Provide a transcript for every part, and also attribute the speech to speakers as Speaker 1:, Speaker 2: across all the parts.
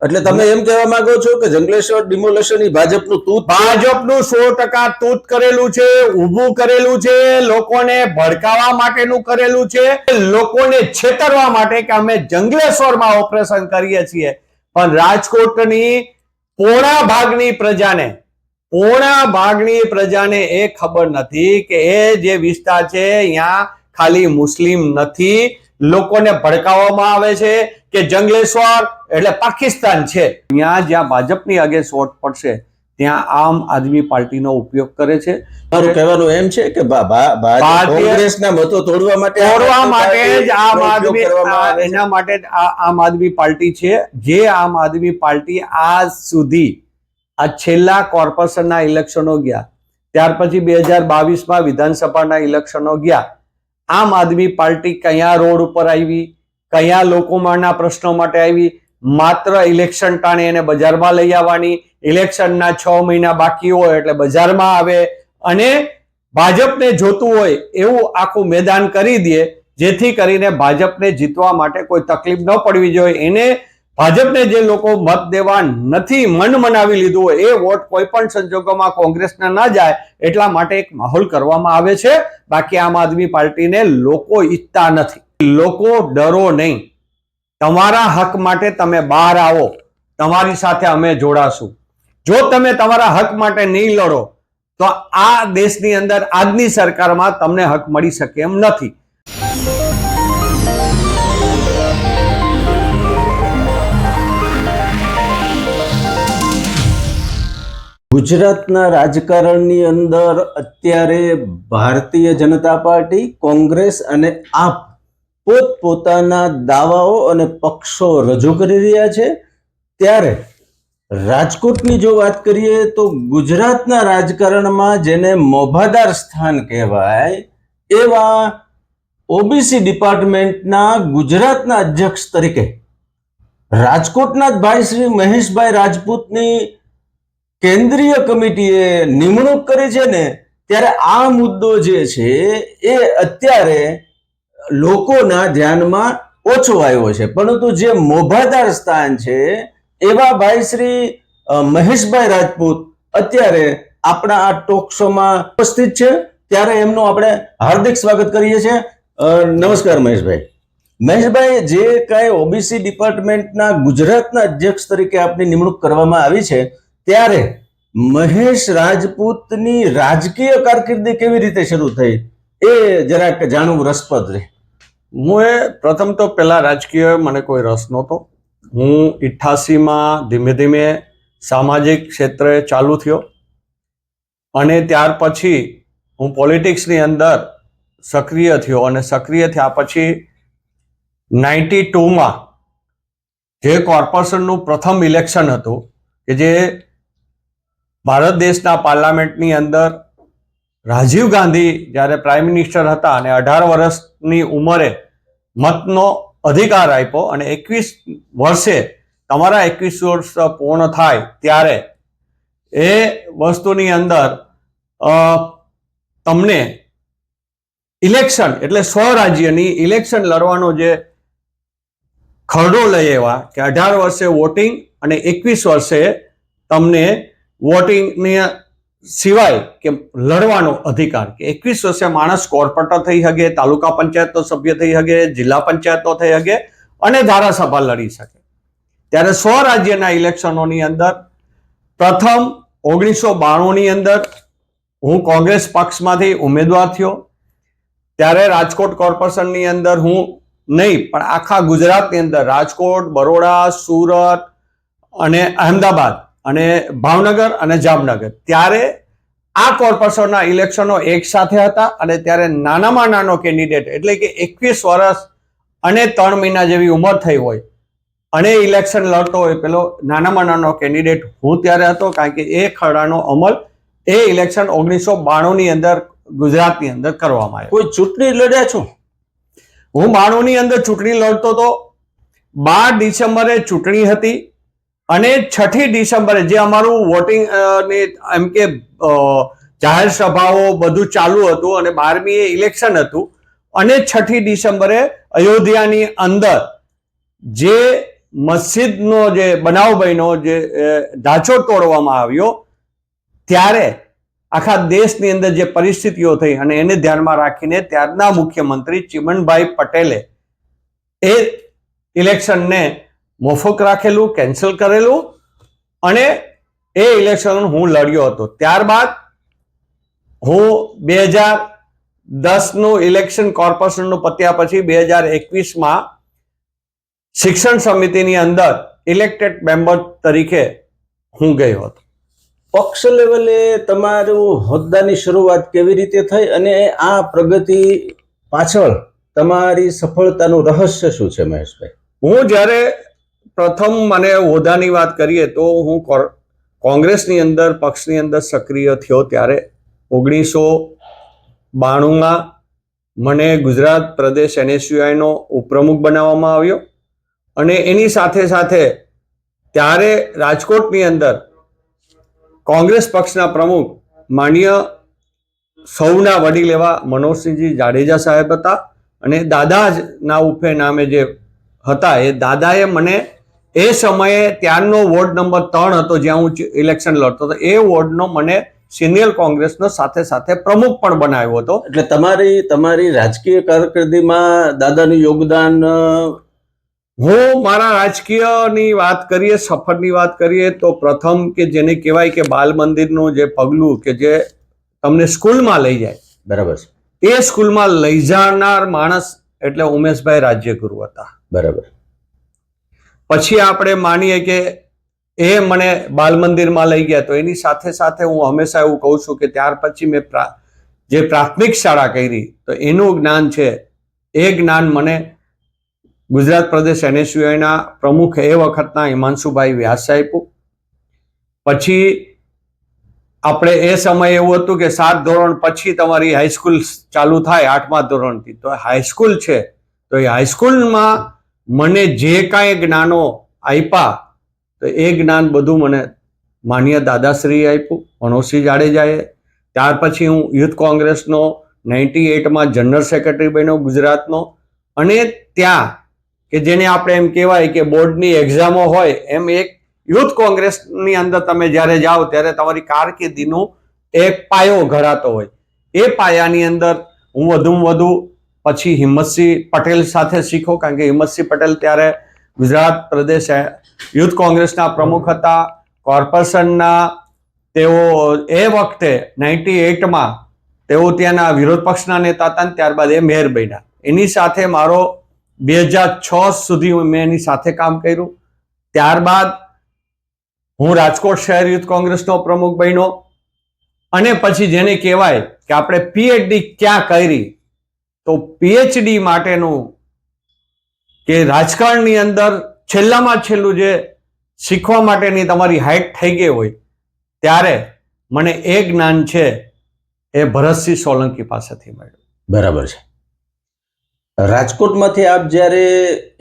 Speaker 1: એટલે તમે એમ કહેવા માંગો છો કે જંગલેશ્વર ડિમોલેશન એ ભાજપનું તૂત,
Speaker 2: ભાજપનું 100% તૂત કરેલું છે, ઊભું કરેલું છે, લોકોને ભડકાવવા માટેનું કરેલું છે, લોકોને છેતરવા માટે કે અમે જંગલેશ્વરમાં ઓપરેશન કરીએ છીએ, પણ રાજકોટની પોણા ભાગની પ્રજાને એ ખબર નથી કે એ જે વિસ્તાર છે અહીંયા ખાલી મુસ્લિમ નથી, લોકોને ભડકાવવામાં આવે છે કે જંગલેશ્વર એટલે પાકિસ્તાન છે। અહીંયા જ્યાં ભાજપની આગે શોટ પડશે ત્યાં આમ આદમી પાર્ટીનો ઉપયોગ કરે છે।
Speaker 1: મારું કહેવાનું એમ છે કે કોંગ્રેસના મતો તોડવા માટે
Speaker 2: જ એના માટે જ આમ આદમી પાર્ટી છે, જે આમ આદમી પાર્ટી આજ સુધી આ છેલ્લા કોર્પોરેશનના ઇલેક્શનો ગયા, ત્યાર પછી 2022માં વિધાનસભાના ઇલેક્શનો ગયા, આમ આદમી પાર્ટી કયા રોડ ઉપર આવી, કયા લોકોમાંના પ્રશ્નો માટે આવી, માત્ર ઇલેક્શન ટાણે એને બજારમાં લઈ આવવાની, ઇલેક્શનના 6 મહિના બાકી હોય એટલે બજારમાં આવે અને ભાજપને જોતું હોય એવું આખું મેદાન કરી દે, જેથી કરીને ભાજપને જીતવા માટે કોઈ તકલીફ ન પડવી જોઈએ। એને ભાજપને જે લોકો મત દેવા નથી મન મનાવી લીધું હોય એ વોટ કોઈ પણ સંજોગોમાં કોંગ્રેસને ના જાય એટલા માટે એક માહોલ કરવામાં આવે છે। બાકી આમ આદમી પાર્ટીને લોકો ઈચ્છતા નથી। લોકો ડરો નહીં, તમારા હક માટે તમે બહાર આવો, તમારી સાથે અમે જોડાશું। જો તમે તમારા હક માટે નહીં લડો તો આ દેશની અંદર આજની સરકારમાં તમને હક મળી શકે એમ નથી।
Speaker 1: ગુજરાતના રાજકારણની અંદર અત્યારે ભારતીય જનતા પાર્ટી, કોંગ્રેસ અને આપ પોતપોતાના દાવાઓ અને પક્ષો રજૂ કરી રહ્યા છે, ત્યારે રાજકોટની જો વાત કરીએ તો ગુજરાતના રાજકારણમાં જેને મોભાદાર સ્થાન કહેવાય એવા ઓબીસી ડિપાર્ટમેન્ટના ગુજરાતના અધ્યક્ષ તરીકે રાજકોટના જ ભાઈ શ્રી મહેશભાઈ રાજપૂતની કેન્દ્રીય કમિટીએ નિમણૂક કરી છે ને, ત્યારે આ મુદ્દો જે છે એ અત્યારે લોકોના ધ્યાનમાં ઓછો આવ્યો છે, પરંતુ જે મોભાદાર સ્થાન છે એવા ભાઈ શ્રી મહેશભાઈ રાજપૂત અત્યારે આપણા આ ટોક શોમાં ઉપસ્થિત છે, ત્યારે એમનું આપણે હાર્દિક સ્વાગત કરીએ છીએ। નમસ્કાર મહેશભાઈ। મહેશભાઈ, જે કાંઈ ઓબીસી ડિપાર્ટમેન્ટના ગુજરાતના અધ્યક્ષ તરીકે આપની નિમણૂક કરવામાં આવી છે, ત્યારે મહેશ રાજપૂતની રાજકીય કારકિર્દી કેવી રીતે શરૂ થઈ એ જરાક જાણવું રસપ્રદ રહે।
Speaker 2: પ્રથમ તો પહેલા રાજકીય મને કોઈ રસ નહોતો। હું 88માં ધીમે ધીમે સામાજિક ક્ષેત્રે ચાલુ થયો અને ત્યાર પછી હું પોલિટિક્સની અંદર સક્રિય થયો અને સક્રિય થયા પછી 92માં જે કોર્પોરેશનનું પ્રથમ ઇલેક્શન હતું કે જે ભારત દેશના પાર્લામેન્ટની અંદર રાજીવ ગાંધી જ્યારે પ્રાઇમ મિનિસ્ટર હતા અને 18 વર્ષની ઉંમરે મતનો અધિકાર આપ્યો અને 21 વર્ષે તમારા 21 વર્ષ પૂર્ણ થાય ત્યારે એ વસ્તુની અંદર તમને ઇલેક્શન એટલે સ્વરાજ્યની ઇલેક્શન લડવાનો જે ખરડો લઈ આવ્યા કે 18 વર્ષે વોટિંગ અને 21 વર્ષે તમને વોટિંગની સિવાય કે લડવાનો અધિકાર, કે 21 વર્ષે માણસ કોર્પોરેટર થઈ શકે, તાલુકા પંચાયતનો સભ્ય થઈ શકે, જિલ્લા પંચાયતનો થઈ શકે અને ધારાસભા લડી શકે। ત્યારે સ્વરાજ્યના ઇલેક્શનોની અંદર પ્રથમ 1992ની અંદર હું કોંગ્રેસ પક્ષમાંથી ઉમેદવાર થયો। ત્યારે રાજકોટ કોર્પોરેશનની અંદર હું નહીં પણ આખા ગુજરાતની અંદર રાજકોટ, બરોડા, સુરત અને અહેમદાબાદ અને ભાવનગર અને જામનગર, ત્યારે આ કોર્પોરેશનના ઇલેક્શનો એક સાથે હતા અને ત્યારે નાનામાં નાનો કેન્ડિડેટ એટલે કે 21 વર્ષ અને 3 મહિના જેવી ઉંમર થઈ હોય અને ઇલેક્શન લડતો હોય પેલો નાનામાં નાનો કેન્ડિડેટ હું ત્યારે હતો, કારણ કે એ ખરડાનો અમલ એ ઇલેક્શન 1992ની અંદર ગુજરાતની અંદર કરવામાં આવ્યો।
Speaker 1: કોઈ ચૂંટણી લડ્યા છો?
Speaker 2: હું 92ની અંદર ચૂંટણી લડતો હતો। 12 ડિસેમ્બરે ચૂંટણી હતી અને 6ઠી ડિસેમ્બરે જે અમારું વોટિંગ એમ કે જાહેર સભાઓ બધું ચાલુ હતું અને 12મીએ ઇલેક્શન હતું અને 6ઠી ડિસેમ્બરે અયોધ્યાની અંદર જે મસ્જિદનો જે બનાવ બન્યો, જે ઢાંચો તોડવામાં આવ્યો, ત્યારે આખા દેશની અંદર જે પરિસ્થિતિઓ થઈ અને એને ધ્યાનમાં રાખીને ત્યારના મુખ્યમંત્રી ચિમનભાઈ પટેલે એ ઇલેક્શનને મોફક રાખેલું, કેન્સલ કરેલું અને એ ઇલેક્શન હું લડ્યો હતો. ત્યારબાદ હું 2010નું ઇલેક્શન કોર્પોરેશનનું પત્યા પછી 2021માં શિક્ષણ સમિતિની અંદર ઇલેક્ટેડ મેમ્બર તરીકે હું ગયો હતો.
Speaker 1: પક્ષ લેવલે તમારું હોદ્દાની શરૂઆત કેવી રીતે થઈ અને આ પ્રગતિ પાછળ તમારી સફળતાનું રહસ્ય શું છે મહેશભાઈ?
Speaker 2: હું જ્યારે પ્રથમ મને હોદ્દાની વાત કરીએ તો હું કોંગ્રેસની અંદર, પક્ષની અંદર સક્રિય થયો ત્યારે 1992માં મને ગુજરાત પ્રદેશ NSUIનો ઉપપ્રમુખ બનાવવામાં આવ્યો અને એની સાથે સાથે ત્યારે રાજકોટની અંદર કોંગ્રેસ પક્ષના પ્રમુખ માનનીય સૌના વડીલ એવા મનોજસિંહજી જાડેજા સાહેબ હતા અને દાદાના ઉફે નામે જે હતા એ દાદાએ મને એ સમયે ત્યારનો વોર્ડ નંબર 3 હતો જ્યાં હું ઇલેક્શન લડતો હતો, એ વોર્ડનો મને સિનિયર કોંગ્રેસનો સાથે સાથે પ્રમુખ પણ બનાવ્યો હતો.
Speaker 1: એટલે તમારી રાજકીય કારકિર્દીમાં દાદાનું યોગદાન?
Speaker 2: હું મારા રાજકીયની વાત કરીએ, સફરની વાત કરીએ તો પ્રથમ કે જેને કહેવાય કે બાલ મંદિરનું જે પગલું કે જે તમને સ્કૂલમાં લઈ જાય,
Speaker 1: બરાબર છે,
Speaker 2: એ સ્કૂલમાં લઈ જનાર માણસ એટલે ઉમેશભાઈ રાજ્યગુરુ હતા.
Speaker 1: બરાબર.
Speaker 2: પછી આપણે માનીએ કે એ મને બાલ મંદિરમાં લઈ ગયા તો એની સાથે સાથે હું હંમેશા એવું કહું છું કે ત્યાર પછી મેં જે પ્રાથમિક શાળા કરી તો એનું જ્ઞાન છે, એ જ્ઞાન મને ગુજરાત પ્રદેશ NSUIના પ્રમુખ એ વખતના હિમાંશુભાઈ વ્યાસે આપ્યું. પછી આપણે એ સમયે એવું હતું કે 7 ધોરણ પછી તમારી હાઈસ્કૂલ ચાલુ થાય 8મા ધોરણથી, તો હાઈસ્કૂલ છે તો એ હાઈસ્કૂલમાં મને જે કાંઈ જ્ઞાનો આપ્યા તો એ જ્ઞાન બધું મને માનનીય દાદાશ્રીએ આપ્યું, મનોજસિંહ જાડેજાએ. ત્યાર પછી હું યુથ કોંગ્રેસનો 98માં જનરલ સેક્રેટરી બન્યો ગુજરાતનો અને ત્યાં કે જેને આપણે એમ કહેવાય કે બોર્ડની એક્ઝામો હોય એમ એક યુથ કોંગ્રેસની અંદર તમે જ્યારે જાઓ ત્યારે તમારી કારકિર્દીનું એક પાયો ઘડાતો હોય. એ પાયાની અંદર હું વધુમાં વધુ પછી હિંમતસિંહ પટેલ સાથે શીખો, કારણ કે હિંમતસિંહ પટેલ ત્યારે ગુજરાત પ્રદેશ યુથ કોંગ્રેસના પ્રમુખ હતા, કોર્પોરેશનના તેઓ એ વખતે 98માં તેઓ ત્યાંના વિરોધ પક્ષના નેતા હતા અને ત્યારબાદ એ મેયર બન્યા. એની સાથે મારો 2006 સુધી મેં એની સાથે કામ કર્યું. ત્યારબાદ હું રાજકોટ શહેર યુથ કોંગ્રેસનો પ્રમુખ બન્યો અને પછી જેને કહેવાય કે આપણે PhD ક્યાં કરી તો PhD માટેનું કે રાજકારણની અંદર છેલ્લામાં છેલ્લું જે શીખવા માટેની તમારી હાઈટ થઈ ગઈ હોય ત્યારે મને એ જ્ઞાન છે એ ભરતસિંહ સોલંકી પાસેથી મળ્યું.
Speaker 1: બરાબર છે. રાજકોટમાંથી આપ જ્યારે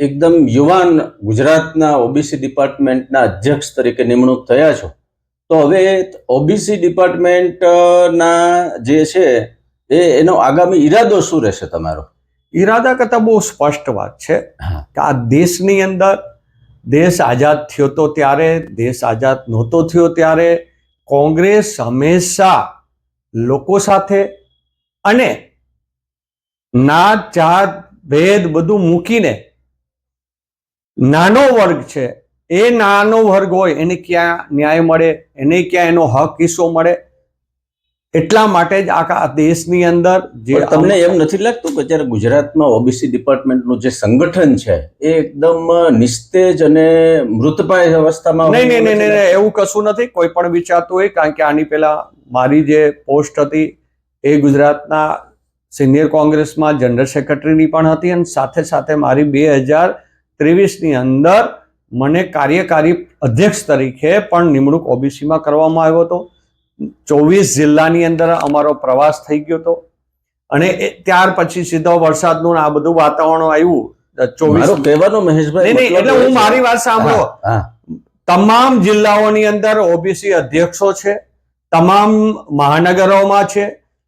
Speaker 1: એકદમ યુવાન ગુજરાતના OBC ડિપાર્ટમેન્ટના અધ્યક્ષ તરીકે નિમણૂક થયા છો, તો હવે OBC ડિપાર્ટમેન્ટના જે છે એનો આગામી ઈરાદો શું રહેશે તમારો?
Speaker 2: ઈરાદા કરતાં બહુ સ્પષ્ટ વાત છે કે આ દેશની અંદર દેશ આઝાદ થયો તો ત્યારે, દેશ આઝાદ નહોતો થયો ત્યારે કોંગ્રેસ હંમેશા લોકો સાથે અને નાત જાત ભેદ બધું મૂકીને નાનો વર્ગ છે એ નાનો વર્ગ હોય એને ક્યાં ન્યાય મળે, એને ક્યાં એનો હક હિસ્સો મળે, એટલા માટે જ આખા દેશની અંદર જે
Speaker 1: તમને એમ નથી લાગતું કે અત્યારે ગુજરાતમાં OBC ડિપાર્ટમેન્ટનું જે સંગઠન છે એ એકદમ નિસ્તેજ અને મૃતપ્રાય અવસ્થામાં?
Speaker 2: નહીં, એવું કશું નથી. કોઈ પણ વિચારતું હોય, કારણ કે આની પહેલા મારી જે પોસ્ટ હતી એ ગુજરાતના સિનિયર કોંગ્રેસમાં જનરલ સેક્રેટરીની પણ હતી અને સાથે સાથે મારી 2023ની અંદર મને કાર્યકારી અધ્યક્ષ તરીકે પણ નિમણૂક OBCમાં કરવામાં આવ્યો હતો. 24 જિલ્લાની અંદર અમારો પ્રવાસ થઈ ગયો હતો અને ત્યાર પછી સીધો વરસાદનું આ બધું વાતાવરણ આવ્યું. 24
Speaker 1: કહેવાનો મહેશભાઈ
Speaker 2: એટલે હું મારી વાત સાંભળો, તમામ જિલ્લાઓની અંદર OBC અધ્યક્ષો છે, તમામ મહાનગરોમાં છે,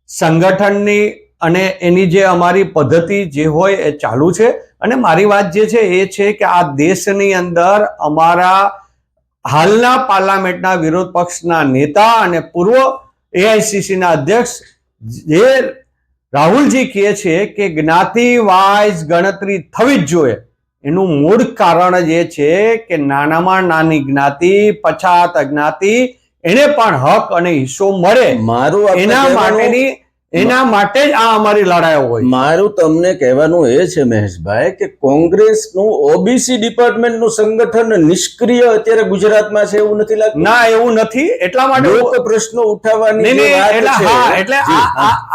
Speaker 2: સંગઠનની અને એની જે અમારી પદ્ધતિ જે હોય એ ચાલુ છે. અને મારી વાત જે છે એ છે કે આ દેશની અંદર અમારા હાલના પાર્લામેન્ટના વિરોધ પક્ષના નેતા અને પૂર્વ એઆઈસીસીના અધ્યક્ષ જે રાહુલજી કહે છે કે જ્ઞાતિ વાઇઝ ગણતરી થવી જ જોઈએ, એનું મૂળ કારણ જ એ છે કે નાનામાં નાની જ્ઞાતિ, પછાત જ્ઞાતિ એને પણ હક અને હિસ્સો મળે,
Speaker 1: મારું આપણે
Speaker 2: એના
Speaker 1: કહેવાનું-
Speaker 2: માટેની એના માટે જ આ અમારી લડાઈઓ હોય.
Speaker 1: મારું તમને કહેવાનું એ છે મહેશભાઈ કે કોંગ્રેસનું ઓબીસી ડિપાર્ટમેન્ટનું સંગઠન નિષ્ક્રિય અત્યારે ગુજરાતમાં છે એવું નથી લાગતું?
Speaker 2: ના, એવું નથી. એટલા માટે
Speaker 1: લોક પ્રશ્નો ઉઠાવવાની
Speaker 2: નહીં,
Speaker 1: જે
Speaker 2: નહીં,
Speaker 1: વાત
Speaker 2: એટલે
Speaker 1: છે,
Speaker 2: હા, એટલે
Speaker 1: જી,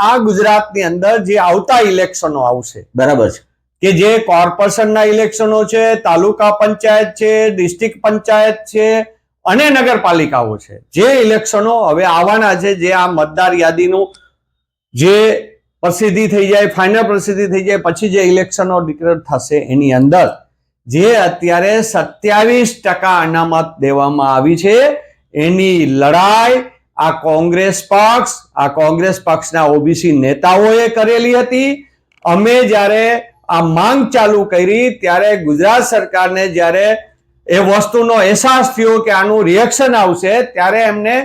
Speaker 2: આ ગુજરાતની અંદર જે આવતા ઇલેક્શનો આવશે,
Speaker 1: બરાબર છે,
Speaker 2: કે જે કોર્પોરેશનના ઇલેક્શનો છે, તાલુકા પંચાયત છે, ડિસ્ટ્રિક્ટ પંચાયત છે અને નગરપાલિકાઓ છે, જે ઇલેક્શનો હવે આવવાના છે, જે આ મતદાર યાદીનું જે પ્રસિદ્ધિ થઈ જાય, ફાઇનલ પ્રસિદ્ધિ થઈ જાય પછી જે ઇલેક્શનો ડિક્લેર થશે, એની અંદર જે અત્યારે 27% અનામત દેવામાં આવી છે, એની લડાઈ આ કોંગ્રેસ પક્ષના ઓબીસી નેતાઓએ કરેલી હતી. અમે જ્યારે આ માંગ ચાલુ કરી ત્યારે ગુજરાત સરકારને જ્યારે એ વસ્તુનો અહેસાસ થયો કે આનું રિએક્શન આવશે, ત્યારે એમને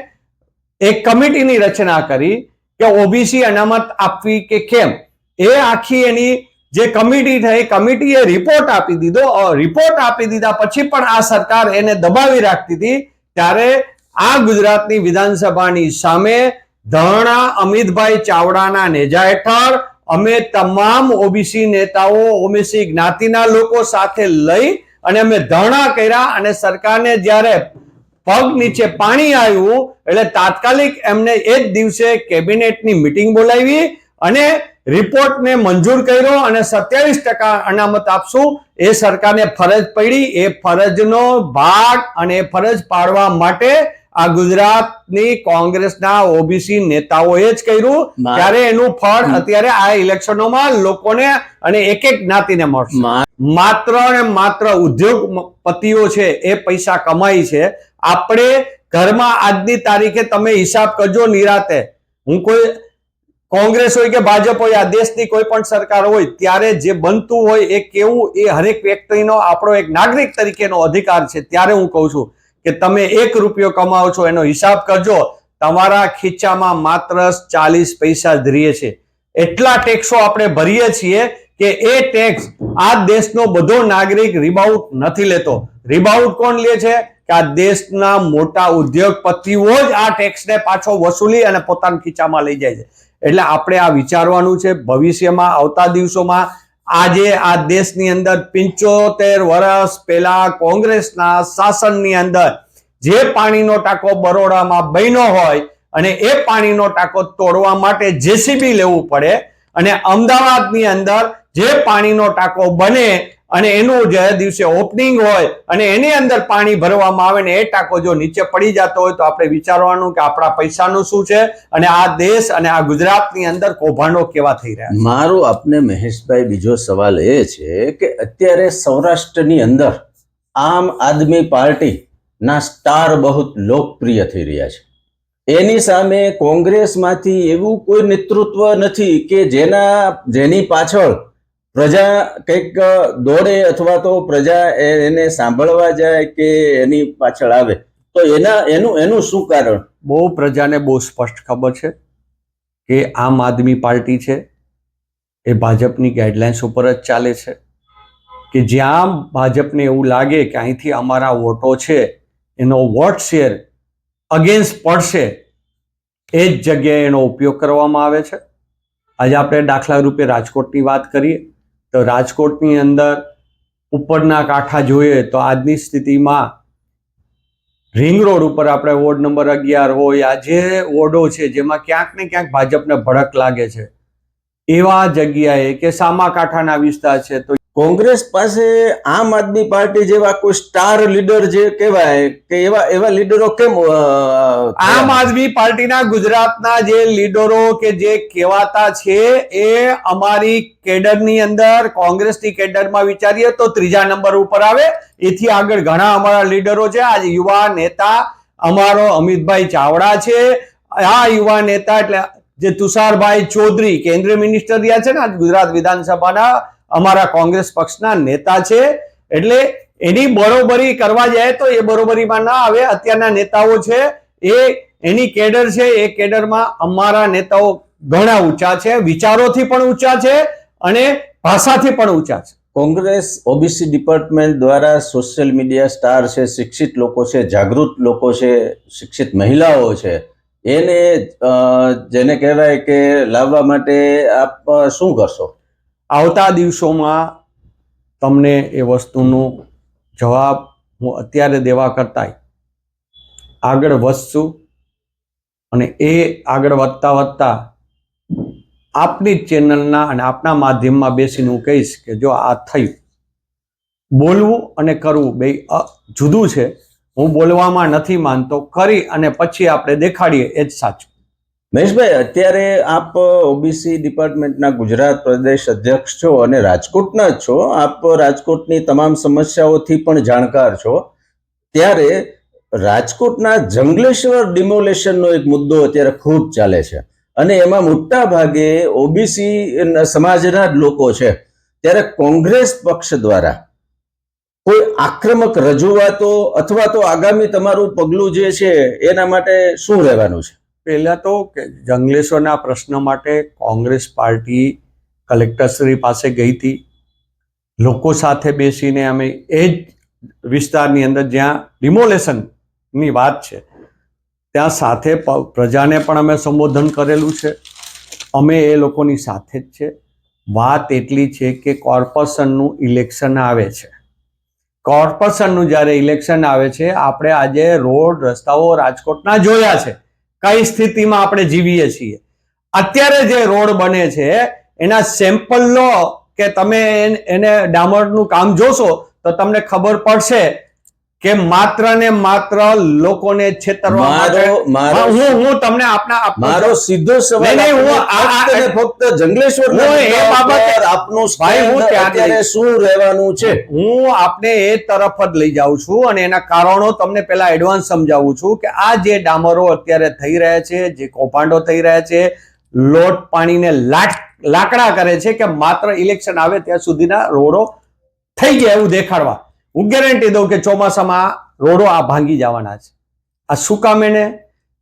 Speaker 2: એક કમિટીની રચના કરી કે ઓબીસી અનામત આપવી કે કેમ. એ આખી એની જે કમિટી થઈ, કમિટીએ રિપોર્ટ આપી દીધો. રિપોર્ટ આપી દીધા પછી પણ આ સરકાર એને દબાવી રાખતી હતી. ત્યારે આ ગુજરાતની વિધાનસભાની સામે ધરણા અમિતભાઈ ચાવડાના નેજા હેઠળ અમે તમામ ઓબીસી નેતાઓ, ઓબીસી જ્ઞાતિના લોકો સાથે લઈ અને અમે ધરણા કર્યા અને સરકારને જ્યારે પગ નીચે પાણી આવ્યું એટલે તાત્કાલિક એમને એ જ દિવસે કેબિનેટની મીટિંગ બોલાવી અને રિપોર્ટને મંજૂર કર્યો અને 27% અનામત આપશું એ સરકારને ફરજ પડી. એ ફરજનો ભાગ અને એ ફરજ પાડવા માટે આ ગુજરાતની કોંગ્રેસના ઓબીસી નેતાઓએ જ કર્યું. ત્યારે એનું ફળ અત્યારે આ ઇલેક્શનોમાં લોકોને અને એક એક જ્ઞાતિને મળશે. માત્ર ને માત્ર ઉદ્યોગપતિઓ છે એ પૈસા કમાઈ છે. આપણે ઘરમાં આજની તારીખે તમે હિસાબ કરજો નિરાતે, હું કોઈ કોંગ્રેસ હોય કે ભાજપ હોય, આ દેશની કોઈ પણ સરકાર હોય, ત્યારે જે બનતું હોય એ કેવું, એ હરેક વ્યક્તિનો આપણો એક નાગરિક તરીકેનો અધિકાર છે. ત્યારે હું કહું છું કે તમે 1 રૂપિયો કમાવો છો એનો હિસાબ કરજો, તમારા ખીચામાં માત્ર 40 પૈસા જ રહે છે. એટલા ટેક્સો આપણે ભરીએ છીએ કે એ ટેક્સ આ દેશનો બધો નાગરિક રિબાઉટ નથી લેતો. રિબાઉટ કોણ લે છે? કે આ દેશના મોટા ઉદ્યોગપતિઓ જ આ ટેક્સને પાછો વસૂલી અને પોતાના ખીચામાં લઈ જાય છે. એટલે આપણે આ વિચારવાનું છે. ભવિષ્યમાં આવતા દિવસોમાં આજે આ દેશની અંદર 75 વર્ષ પહેલા કોંગ્રેસના શાસનની અંદર જે પાણીનો ટાંકો બરોડામાં બન્યો હોય અને એ પાણીનો ટાંકો તોડવા માટે જેસીબી લેવું પડે, અને અમદાવાદની અંદર જે પાણીનો ટાંકો બને અને એનું જે દિવસે ઓપનિંગ હોય અને એની અંદર પાણી ભરવામાં આવે ને એ ટાંકો જો નીચે પડી જતો હોય તો આપણે વિચારવાનું કે આપણા પૈસાનું શું છે અને આ દેશ અને આ ગુજરાતની અંદર કૌભાંડો કેવા થઈ રહ્યા છે.
Speaker 1: મારો આપને મહેશભાઈ બીજો સવાલ એ છે કે અત્યારે સૌરાષ્ટ્રની અંદર આમ આદમી પાર્ટી ના સ્ટાર બહુ લોકપ્રિય થઈ રહ્યા છે. એની સામે કોંગ્રેસમાંથી એવું કોઈ નેતૃત્વ નથી કે જેની પાછળ પ્રજા કંઈક દોડે અથવા તો પ્રજા એને સાંભળવા જાય કે એની પાછળ આવે. તો એનું શું કારણ?
Speaker 2: બહુ પ્રજાને બહુ સ્પષ્ટ ખબર છે કે આમ આદમી પાર્ટી છે એ ભાજપની ગાઈડલાઇન્સ ઉપર જ ચાલે છે. કે જ્યાં ભાજપને એવું લાગે કે અહીંથી અમારા વોટો છે એનો વોટ શેર અગેન્સ્ટ પડશે, એ જ જગ્યાએ એનો ઉપયોગ કરવામાં આવે છે. આજે આપણે દાખલા રૂપે રાજકોટની વાત કરીએ તો રાજકોટની અંદર ઉપરના કાંઠા જોઈએ તો આજની સ્થિતિમાં રિંગ રોડ ઉપર આપણે વોર્ડ નંબર 11 હોય, આ જે વોર્ડો છે જેમાં ક્યાંક ને ક્યાંક ભાજપને ભડક લાગે છે, એવા જગ્યાએ કે સામાકાંઠાના વિસ્તાર છે તો
Speaker 1: કોંગ્રેસ પાસે આમ આદમી પાર્ટી જેવા કોઈ સ્ટાર લીડર જે કહેવાય કે એવા લીડરો કેમ
Speaker 2: આમ આદમી પાર્ટીના ગુજરાતના જે લીડરો કે જે કહેવાતા છે એ અમારી કેડરની અંદર, કોંગ્રેસની કેડરમાં વિચારીએ તો 3જા નંબર ઉપર આવે. એથી આગળ ઘણા અમારા લીડરો છે. આજે યુવા નેતા અમારો અમિતભાઈ ચાવડા છે. આ યુવા નેતા એટલે જે તુષારભાઈ ચૌધરી કેન્દ્રીય મિનિસ્ટર રહ્યા છે ને ગુજરાત વિધાનસભાના, અમારા કોંગ્રેસ પક્ષના નેતા છે, એટલે એની બરોબરી કરવા જાય તો એ બરોબરીમાં ના આવે. અત્યારના નેતાઓ છે એ એની કેડર છે, એ કેડરમાં અમારા નેતાઓ ઘણા ઊંચા છે, વિચારોથી પણ ઊંચા છે અને ભાષાથી પણ ઊંચા છે.
Speaker 1: કોંગ્રેસ ઓબીસી ડિપાર્ટમેન્ટ દ્વારા સોશિયલ મીડિયા સ્ટાર છે, શિક્ષિત લોકો છે, જાગૃત લોકો છે, શિક્ષિત મહિલાઓ છે, એને જેને કહેવાય કે લાવવા માટે આપ શું કરશો?
Speaker 2: આવતા દિવસોમાં તમને એ વસ્તુનો જવાબ હું અત્યારે દેવા કરતાંય આગળ વધશું, અને એ આગળ વધતા વધતા આપની ચેનલના અને આપના માધ્યમમાં બેસીને હું કહીશ કે જો આ થયું, બોલવું અને કરવું બે જુદું છે. હું બોલવામાં નથી માનતો, કરી અને પછી આપણે દેખાડીએ એ જ સાચું.
Speaker 1: મહેશભાઈ, અત્યારે આપ ઓબીસી ડિપાર્ટમેન્ટના ગુજરાત પ્રદેશ અધ્યક્ષ છો અને રાજકોટના જ છો. આપ રાજકોટની તમામ સમસ્યાઓથી પણ જાણકાર છો. ત્યારે રાજકોટના જંગલેશ્વર ડિમોલેશનનો એક મુદ્દો અત્યારે ખૂબ ચાલે છે અને એમાં મોટા ભાગે ઓબીસી સમાજના જ લોકો છે. ત્યારે કોંગ્રેસ પક્ષ દ્વારા કોઈ આક્રમક રજૂઆતો અથવા તો આગામી તમારું પગલું જે છે એના માટે શું રહેવાનું છે?
Speaker 2: પહેલા તો જંગલેશ્વરના પ્રશ્ન માટે કોંગ્રેસ પાર્ટી કલેક્ટરશ્રી પાસે ગઈ હતી. લોકો સાથે બેસીને અમે એ જ વિસ્તારની અંદર જ્યાં ડિમોલેશનની વાત છે ત્યાં સાથે પ્રજાને પણ અમે સંબોધન કરેલું છે. અમે એ લોકોની સાથે જ છે. વાત એટલી છે કે કોર્પોરેશનનું ઇલેક્શન આવે છે. કોર્પોરેશનનું જ્યારે ઇલેક્શન આવે છે, આપણે આજે રોડ રસ્તાઓ રાજકોટના જોયા છે, કઈ સ્થિતિમાં આપણે જીવીએ છીએ. અત્યારે જે રોડ બને છે એના સેમ્પલ લો કે તમે એને ડામરનું કામ જોશો તો તમને ખબર પડશે કે માત્ર ને માત્ર લોકોને છેતરવા માટે. હું તમને
Speaker 1: મારો સીધો સવાલ ફક્ત જંગલેશ્વર આપનું અત્યારે શું રહેવાનું છે,
Speaker 2: હું આપને એ તરફ જ લઈ જાઉં છું અને એના કારણો તમને પહેલા એડવાન્સ સમજાવું છું કે આ જે ડામરો અત્યારે થઈ રહ્યા છે, જે કૌભાંડો થઈ રહ્યા છે, લોટ પાણીને લાકડા કરે છે કે માત્ર ઇલેક્શન આવે ત્યાં સુધીના રોડો થઈ ગયા એવું દેખાડવા. હું ગેરંટી દઉં કે ચોમાસામાં રોડો આ ભાંગી જવાના છે. આ શું કામ? એને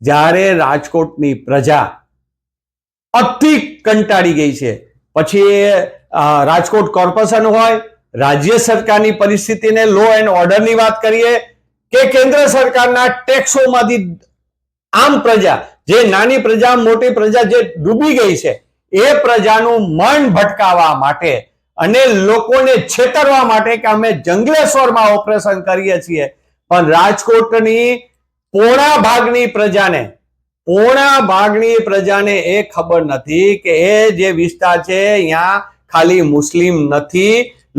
Speaker 2: જ્યારે રાજકોટની પ્રજા અતિ કંટાળી ગઈ છે, પછી રાજકોટ કોર્પોરેશન હોય, રાજ્ય સરકારની પરિસ્થિતિને, લો એન્ડ ઓર્ડરની વાત કરીએ કે કેન્દ્ર સરકારના ટેક્સોમાંથી આમ પ્રજા, જે નાની પ્રજા મોટી પ્રજા જે ડૂબી ગઈ છે, એ પ્રજાનું મન ભટકાવવા માટે અને લોકોને છેતરવા માટે કે અમે જંગલેશ્વરમાં ઓપરેશન કરીએ છીએ, પણ રાજકોટની પોણા ભાગની પ્રજાને એ ખબર નથી કે એ જે વિસ્તાર છે અહીંયા ખાલી મુસ્લિમ નથી.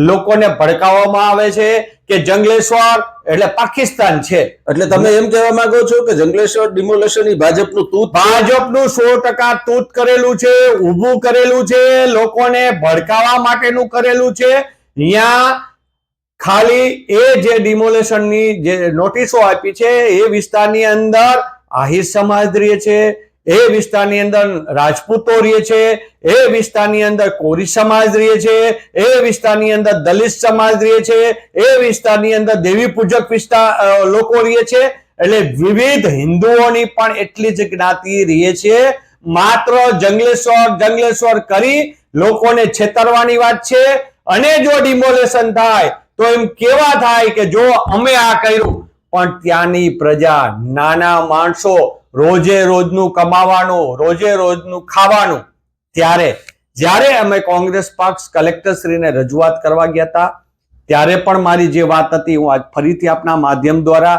Speaker 2: લોકોને ભડકાવવામાં આવે છે કે જંગલેશ્વર એટલે પાકિસ્તાન છે.
Speaker 1: એટલે તમે એમ કહેવા માંગો છો કે જંગલેશ્વર ડિમોલેશન ભાજપનું તૂત,
Speaker 2: ભાજપનું 100% તૂત કરેલું છે, ઊભું કરેલું છે, લોકોને ભડકાવવા માટેનું કરેલું છે. અહીંયા ખાલી એ જે ડિમોલેશનની જે નોટિસો આપી છે એ વિસ્તારની અંદર આહિર સમાજ રહે છે, એ વિસ્તારની અંદર રાજપૂતો રહે છે, એ વિસ્તારની અંદર કોરી સમાજ રહે છે, એ વિસ્તારની અંદર દલિત સમાજ રહે છે, એ વિસ્તારની અંદર દેવી પૂજક લોકો રહે છે. એટલે વિવિધ હિન્દુઓની પણ એટલી જ જ્ઞાતિ રહે છે. માત્ર જંગલેશ્વર કરી લોકોને છેતરવાની વાત છે. અને જો ડિમોલેશન થાય તો એમ કેવા થાય કે જો અમે આ કર્યું, પણ ત્યાંની પ્રજા, નાના માણસો, રોજે રોજનું કમાવાનું, રોજે રોજનું ખાવાનું. જ્યારે અમે કોંગ્રેસ પક્ષ કલેક્ટરશ્રીને રજૂઆત કરવા ગયા હતા ત્યારે પણ મારી જે વાત હતી હું આજ ફરીથી આપના માધ્યમ દ્વારા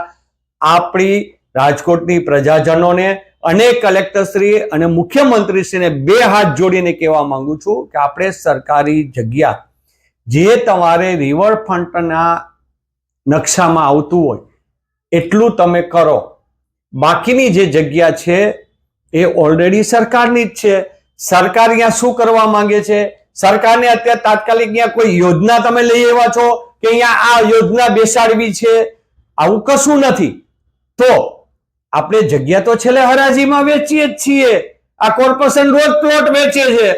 Speaker 2: આપણી રાજકોટની પ્રજાજનોને અને કલેક્ટરશ્રી અને મુખ્યમંત્રીશ્રીને બે હાથ જોડીને કહેવા માંગુ છું કે આપણે સરકારી જગ્યા જે તમારે રિવરફ્રન્ટના નકશામાં આવતું હોય એટલું તમે કરો. બાકીની જે જગ્યા છે એ ઓલરેડી સરકારની જ છે. સરકાર અહીંયા શું કરવા માંગે છે? સરકારને અત્યારે તાત્કાલિક અહીંયા કોઈ યોજના તમે લઈ આવ્યા છો કે અહીંયા આ યોજના બેસાડવી છે? આવું કશું નથી. તો આપણે જગ્યા તો છેલ્લે હરાજીમાં વેચીએ જ છીએ. આ કોર્પોરેશન રોજ પ્લોટ વેચે છે.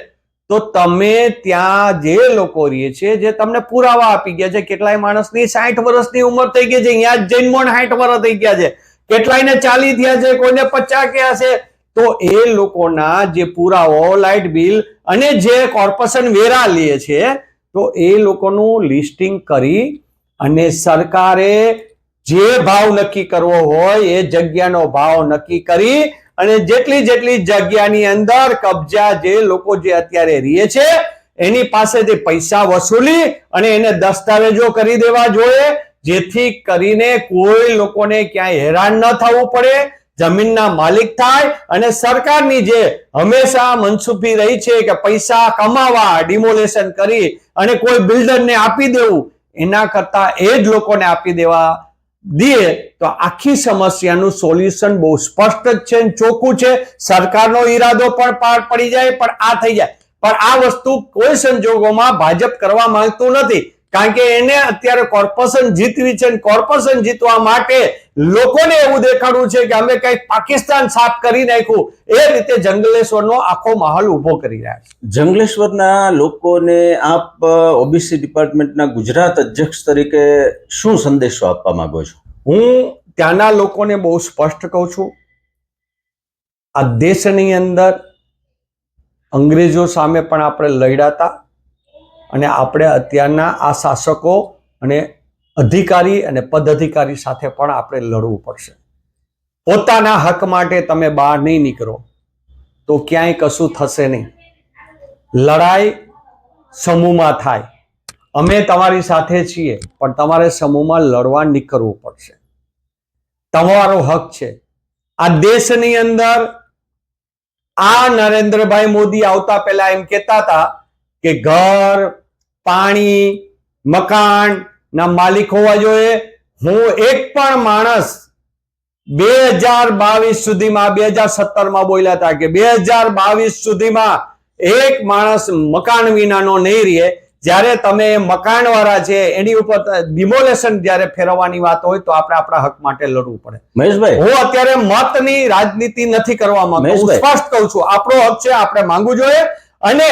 Speaker 2: તો તમે ત્યાં જે લોકો રહે છે, જે તમને પુરાવા આપી ગયા છે, કેટલાય માણસની 60 વર્ષની ઉંમર થઈ ગઈ છે, અહીંયા જ જૈન 60 વર્ષ થઈ ગયા છે, કેટલાયને 40 થયા છે, કોઈને 50 થયા છે. તો એ લોકોના જે પુરાવો, લાઇટ બિલ અને જે કોર્પોરેશન વેરા લે છે, તો એ લોકોનું લિસ્ટિંગ કરી અને સરકારે જે ભાવ નક્કી કરવો હોય એ જગ્યાનો ભાવ નક્કી કરી અને જેટલી જગ્યાની અંદર કબજા જે લોકો જે અત્યારે રહે છે એની પાસેથી પૈસા વસૂલી અને એને દસ્તાવેજો કરી દેવા જોઈએ, જેથી કરીને કોઈ લોકોને ક્યાંય હેરાન ન થવું પડે, જમીનના માલિક થાય. અને સરકારની જે હંમેશા મનસુખી રહી છે કે પૈસા કમાવા, ડિમોલેશન કરી અને કોઈ બિલ્ડરને આપી દેવું, એના કરતા એ જ લોકોને આપી દેવા દે તો આખી સમસ્યાનું સોલ્યુશન બહુ સ્પષ્ટ જ છે, ચોખ્ખું છે. સરકારનો ઈરાદો પણ પાર પડી જાય, પણ આ થઈ જાય. પણ આ વસ્તુ કોઈ સંજોગોમાં ભાજપ કરવા માંગતું નથી, કારણ કે એને અત્યારે કોર્પોરેશન જીતવી છે. કોર્પોરેશન જીતવા માટે લોકોને એવું દેખાડવું છે કે અમે કઈક પાકિસ્તાન સાફ કરી નાખ્યું, એ રીતે જંગલેશ્વરનો આખો માહોલ ઉભો કરી રહ્યા છે.
Speaker 1: જંગલેશ્વરના લોકોને આપ ઓબીસી ડિપાર્ટમેન્ટના ગુજરાત અધ્યક્ષ તરીકે શું સંદેશો આપવા માંગો છો?
Speaker 2: હું ત્યાંના લોકોને બહુ સ્પષ્ટ કહું છું, આ દેશની અંદર અંગ્રેજો સામે પણ આપણે લડ્યા હતા અને આપણે અત્યારના આ શાસકો અને અધિકારી અને પદ અધિકારી સાથે પણ આપણે લડવું પડશે. પોતાના હક માટે તમે બહાર નહીં નીકળો તો ક્યાંય કશું થશે નહીં. લડાઈ સમૂહમાં થાય. અમે તમારી સાથે છીએ, પણ તમારે સમૂહમાં લડવા નીકળવું પડશે. તમારો હક છે. આ દેશની અંદર આ નરેન્દ્રભાઈ મોદી આવતા પહેલા એમ કહેતા હતા કે ઘર, પાણી, મકાન ના માલિક હોવા જોઈએ. હું એક પણ માણસ 2022 સુધીમાં, 2017માં બોલ્યા હતા કે 2022 સુધીમાં એક માણસ મકાન વિનાનો નહીં રહે. જ્યારે તમે મકાન વાળા છે એની ઉપર ડિમોલેશન જ્યારે ફેરવવાની વાત હોય તો આપણે આપણા હક માટે લડવું પડે.
Speaker 1: મહેશભાઈ,
Speaker 2: હું અત્યારે મતની રાજનીતિ નથી કરવા માંગતો, હું સ્પષ્ટ કહું છું આપણો હક છે, આપણે માંગવું જોઈએ. અને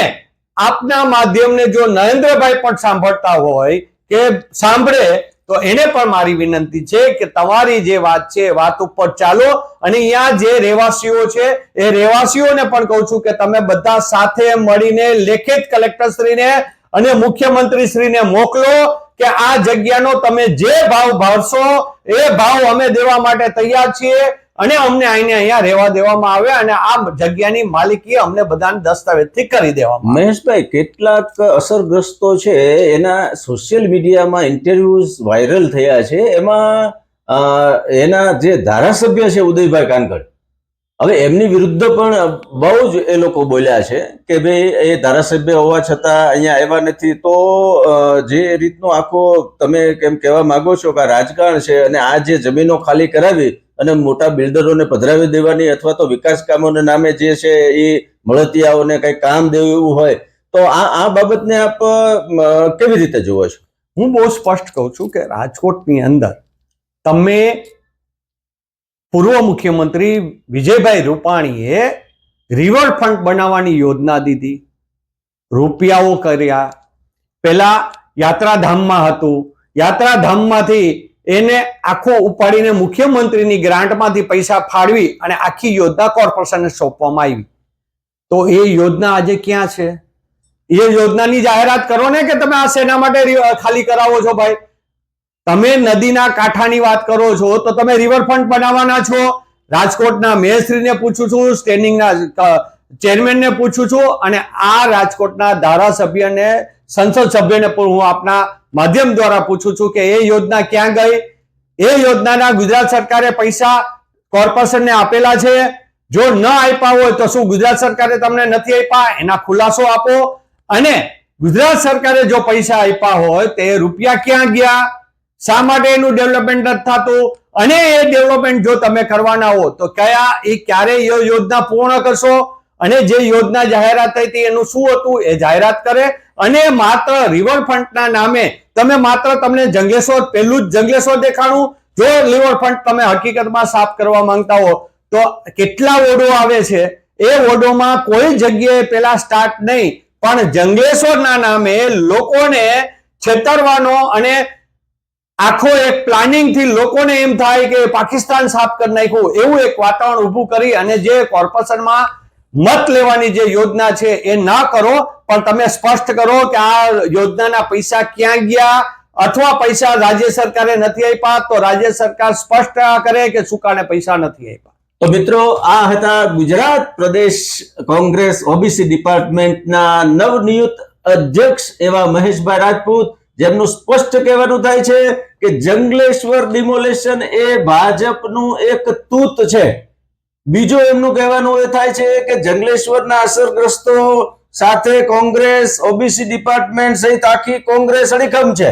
Speaker 2: આપના માધ્યમને જો નરેન્દ્રભાઈ પણ સાંભળતા હોય કે સાંભળે તો એને પણ મારી વિનંતી છે કે તમારી જે વાત છે વાત ઉપર ચાલો. અને અહીંયા જે રહેવાસીઓ છે એ રહેવાસીઓને પણ કહું છું કે તમે બધા સાથે મળીને લેખિત કલેક્ટરશ્રીને અને મુખ્યમંત્રીશ્રીને મોકલો કે આ જગ્યાનો તમે જે ભાવ ભાવશો એ ભાવ અમે દેવા માટે તૈયાર છીએ અને અમને અહીંયા રહેવા દેવામાં આવે અને આ જગ્યાની માલિકી અમને બધાને દસ્તાવેજથી કરી દેવામાં આવે.
Speaker 1: મહેશભાઈ, કેટલાક અસરગ્રસ્તો છે એના સોશિયલ મીડિયામાં ઇન્ટરવ્યુઝ વાયરલ થયા છે. એમાં એના જે ધારાસભ્ય છે ઉદયભાઈ કાનગડ, હવે એમની વિરુદ્ધ પણ બહુ જ એ લોકો બોલ્યા છે કે ભાઈ એ ધારાસભ્ય હોવા છતાં અહીંયા આવ્યા નથી. તો જે રીતનો આખો તમે કેમ કહેવા માંગો છો કે રાજકારણ છે અને આ જે જમીનો ખાલી કરાવી અને મોટા બિલ્ડરોને પધરાવી દેવાની અથવા તો વિકાસ કામોના નામે જે છે એ મળતિયાઓને કઈ કામ દેવું એવું હોય, તો આ બાબતને આપ કેવી રીતે જુઓ છો?
Speaker 2: હું બહુ સ્પષ્ટ કહું છું કે રાજકોટની અંદર તમે પૂર્વ મુખ્યમંત્રી વિજયભાઈ રૂપાણીએ રિવરફ્રન્ટ બનાવવાની યોજના દીધી, રૂપિયાઓ કર્યા. પેલા યાત્રાધામમાં હતું, યાત્રાધામમાંથી એને આખો ઉપાડીને મુખ્યમંત્રીની ગ્રાન્ટમાંથી પૈસા ફાળવી અને આખી યોજના કોર્પોરેશનને સોંપવામાં આવી. તો એ યોજના આજે ક્યાં છે? એ યોજનાની જાહેરાત કરો ને કે તમે આ શેના માટે ખાલી કરાવો છો ભાઈ? તમે નદીના કાંઠાની વાત કરો છો તો તમે રિવરફ્રન્ટ બનાવવાના છો. રાજકોટના મેયરશ્રીને પૂછું છું, સ્ટેન્ડિંગના ચેરમેનને પૂછું છું અને આ રાજકોટના ધારાસભ્યને, સંસદ સભ્યને પણ હું આપના માધ્યમ દ્વારા પૂછું છું કે એ યોજના ક્યાં ગઈ? એ યોજનાના ગુજરાત સરકારે પૈસા કોર્પોરેશનને આપેલા છે? જો ન આપ્યા હોય તો શું ગુજરાત સરકારે તમને નથી આપ્યા? એના ખુલાસો આપો. અને ગુજરાત સરકારે જો પૈસા આપ્યા હોય તો એ રૂપિયા ક્યાં ગયા? શા માટે એનું ડેવલપમેન્ટ નથી થતું? અને એ ડેવલપમેન્ટ જો તમે કરવાના હો તો કયા એ ક્યારે યોજના પૂર્ણ કરશો? અને જે યોજના જાહેરાત થઈ હતી એનું શું હતું એ જાહેરાત કરે. અને માત્ર રિવરફ્રન્ટના નામે તમે માત્ર તમને જંગલેશ્વર, પહેલું જ જંગલેશ્વર દેખાડું. જો રિવરફ્રન્ટ તમે હકીકતમાં સાફ કરવા માંગતા હો તો કેટલા વોર્ડો આવે છે, એ વોર્ડોમાં કોઈ જગ્યાએ પેલા સ્ટાર્ટ નહીં પણ જંગલેશ્વરના નામે લોકોને છેતરવાનો અને આખો એક પ્લાનિંગ થી લોકોને એમ થાય કે પાકિસ્તાન સાફ કરી નાખ્યું એવું એક વાતાવરણ ઊભું કરી અને જે કોર્પોરેશનમાં મત લેવાની જે યોજના છે એ ના કરો, પણ તમે સ્પષ્ટ કરો કે આ યોજનાના પૈસા ક્યાં ગયા, અથવા પૈસા રાજ્ય સરકારે નથી આપ્યા તો રાજ્ય સરકાર સ્પષ્ટ કરે કે શું કારણે પૈસા નથી આપ્યા.
Speaker 1: તો મિત્રો, આ હતા ગુજરાત પ્રદેશ કોંગ્રેસ ઓબીસી ડિપાર્ટમેન્ટના નવનિયુક્ત અધ્યક્ષ એવા મહેશભાઈ રાજપૂત, જેમનું સ્પષ્ટ કહેવાનું થાય છે કે જંગલેશ્વર ડિમોલેશન એ ભાજપનું એક તૂત છે. બીજું એમનું કહેવાનું એ થાય છે કે જંગલેશ્વરના અસરગ્રસ્તો સાથે કોંગ્રેસ ઓબીસી ડિપાર્ટમેન્ટ સહિત આખી કોંગ્રેસ અડીખમ છે.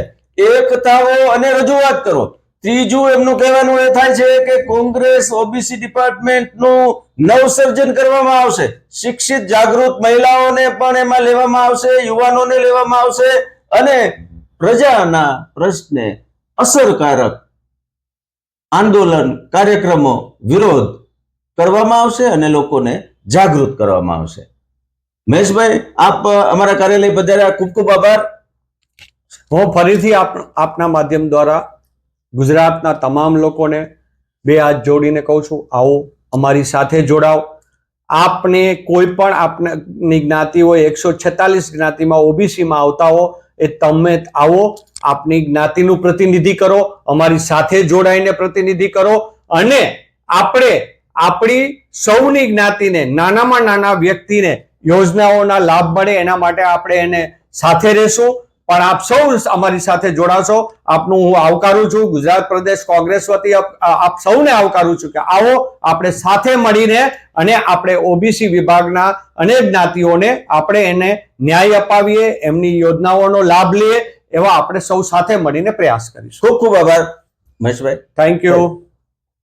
Speaker 1: એકતાઓ અને રજૂઆત કરો. ત્રીજું એમનું કહેવાનું એ થાય છે કે કોંગ્રેસ ઓબીસી ડિપાર્ટમેન્ટનું નવસર્જન કરવામાં આવશે. શિક્ષિત જાગૃત મહિલાઓને પણ એમાં લેવામાં આવશે, યુવાનોને લેવામાં આવશે અને પ્રજાના પ્રશ્ને અસરકારક આંદોલન કાર્યક્રમો વિરોધ કરવામાં આવશે અને લોકોને જાગૃત કરવામાં આવશે. મહેશભાઈ, આપ અમારા કાર્યાલય પધાર્યા, ખૂબ ખૂબ આભાર.
Speaker 2: હું ફરીથી આપના માધ્યમ દ્વારા ગુજરાતના તમામ લોકોને બે હાથ જોડીને કહું છું, આવો અમારી સાથે જોડાઓ. આપને કોઈ પણ આપની જ્ઞાતિ હોય, 146 જ્ઞાતિમાં ઓબીસીમાં આવતા હો, એ તમે આવો, આપની જ્ઞાતિનું પ્રતિનિધિ કરો, અમારી સાથે જોડાઈને પ્રતિનિધિ કરો અને આપણે આપણી સૌની જ્ઞાતિને, નાનામાં નાના વ્યક્તિને યોજનાઓના લાભ મળે એના માટે આપણે એને સાથે રહેશું. પણ આપ સૌ અમારી સાથે જોડાશો, આપનું હું આવકારું છું. ગુજરાત પ્રદેશ કોંગ્રેસ વતી આપ સૌને આવકારું છું કે આવો આપણે સાથે મળીને અને આપણે ઓબીસી વિભાગના અનેક જ્ઞાતિઓને આપણે એને ન્યાય અપાવીએ, એમની યોજનાઓનો લાભ લઈએ, એવા આપણે સૌ સાથે મળીને પ્રયાસ કરીશું.
Speaker 1: ખૂબ ખૂબ આભાર મહેશભાઈ.
Speaker 2: Thank you.